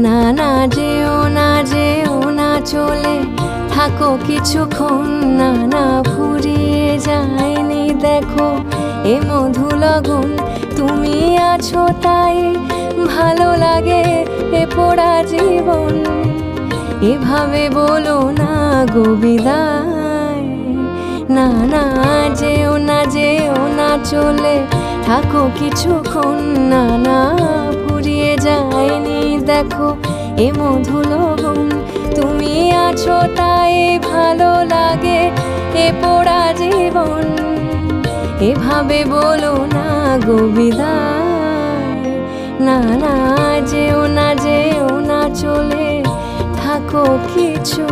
না না যেও না, যেও না চলে থাকো কিছুক্ষণ। না না ফুরিয়ে যায়নি দেখো এ মধু লগন। তুমি আছো তাই ভালো লাগে এ পোড়া জীবন। এভাবে বলো না গো বিদায়। না না যেও না, যেও না চলে থাকো কিছুক্ষণ। না না ফুরিয়ে যায়নি দেখো এ মধু লগন। তুমি আছো তাই ভালো লাগে এ পোড়া জীবন। এভাবে বলো না গো বিদায়। না না যেও না, যেও না চলে থাকো কিছু